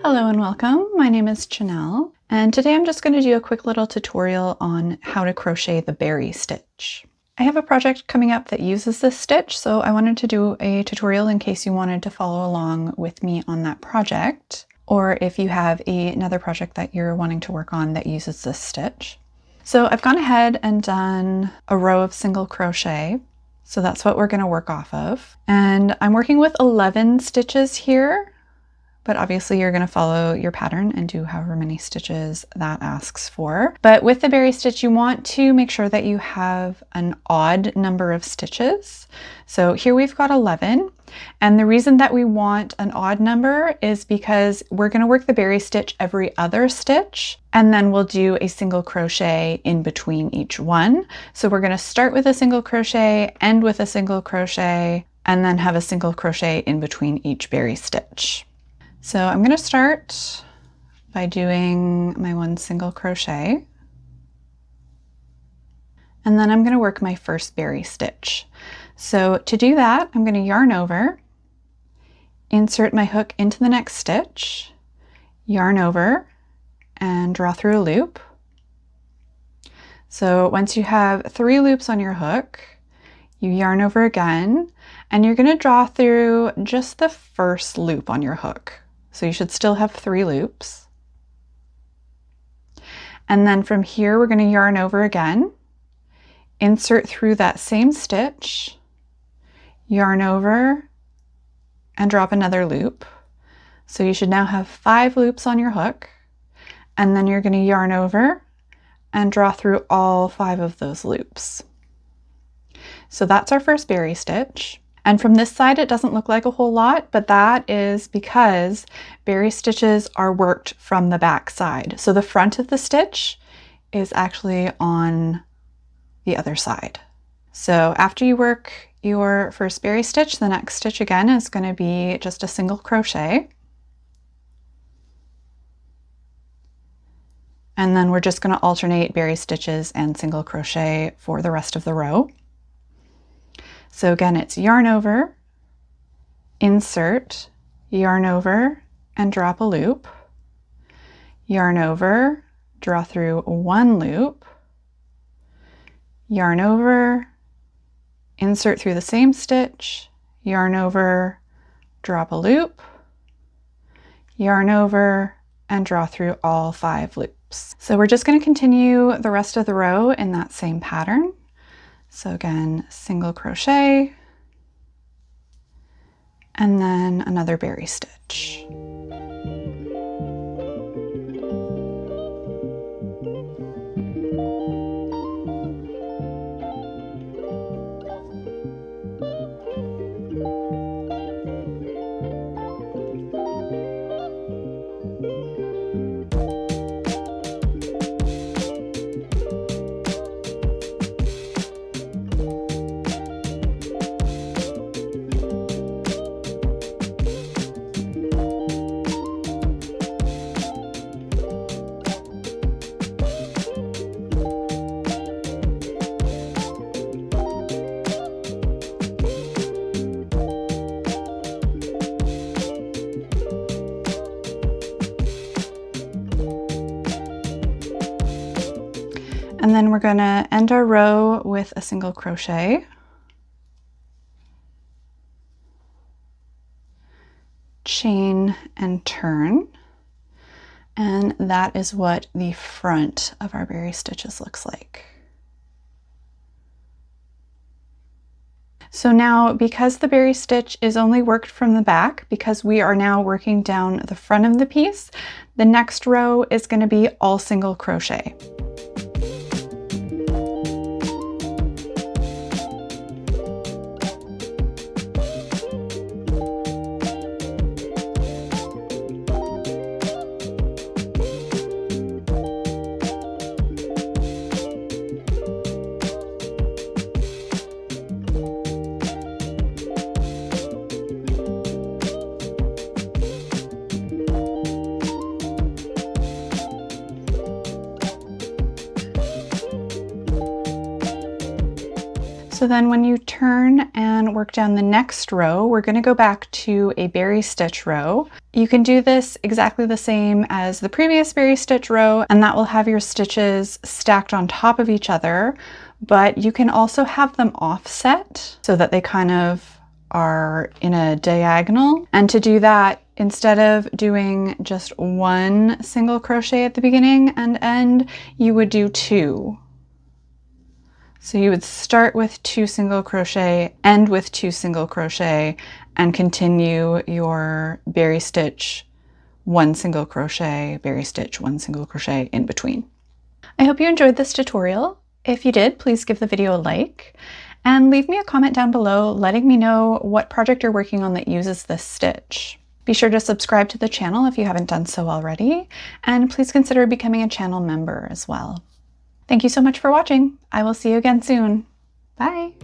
Hello and welcome. My name is Janelle, and today I'm just going to do a quick little tutorial on how to crochet the berry stitch. I have a project coming up that uses this stitch, so I wanted to do a tutorial in case you wanted to follow along with me on that project, or if you have another project that you're wanting to work on that uses this stitch. So I've gone ahead and done a row of single crochet. So that's what we're going to work off of. And I'm working with 11 stitches here, but obviously you're going to follow your pattern and do however many stitches that asks for. But with the berry stitch, you want to make sure that you have an odd number of stitches. So here we've got 11. And the reason that we want an odd number is because we're going to work the berry stitch every other stitch, and then we'll do a single crochet in between each one. So we're going to start with a single crochet, end with a single crochet, and then have a single crochet in between each berry stitch. So I'm going to start by doing my one single crochet, and then I'm going to work my first berry stitch. So to do that, I'm going to yarn over, insert my hook into the next stitch, yarn over, and draw through a loop. So once you have 3 loops on your hook, you yarn over again, and you're going to draw through just the first loop on your hook. So you should still have 3 loops. And then from here, we're going to yarn over again, insert through that same stitch, yarn over, and drop another loop. So you should now have 5 loops on your hook, and then you're going to yarn over and draw through all 5 of those loops. So that's our first berry stitch. And from this side, it doesn't look like a whole lot, but that is because berry stitches are worked from the back side. So the front of the stitch is actually on the other side. So after you work your first berry stitch, the next stitch again is going to be just a single crochet. And then we're just going to alternate berry stitches and single crochet for the rest of the row. So again, it's yarn over, insert, yarn over, and drop a loop, yarn over, draw through 1 loop, yarn over, insert through the same stitch, yarn over, drop a loop, yarn over, and draw through all 5 loops. So we're just going to continue the rest of the row in that same pattern. So again, single crochet, and then another berry stitch. And then we're going to end our row with a single crochet, chain and turn, and that is what the front of our berry stitches looks like. So now, because the berry stitch is only worked from the back, because we are now working down the front of the piece, the next row is going to be all single crochet. So then when you turn and work down the next row, we're going to go back to a berry stitch row. You can do this exactly the same as the previous berry stitch row, and that will have your stitches stacked on top of each other, but you can also have them offset so that they kind of are in a diagonal. And to do that, instead of doing just one single crochet at the beginning and end, you would do two. So you would start with 2 single crochet, end with 2 single crochet, and continue your berry stitch, 1 single crochet, berry stitch, 1 single crochet in between. I hope you enjoyed this tutorial. If you did, please give the video a like and leave me a comment down below letting me know what project you're working on that uses this stitch. Be sure to subscribe to the channel if you haven't done so already, and please consider becoming a channel member as well. Thank you so much for watching. I will see you again soon. Bye.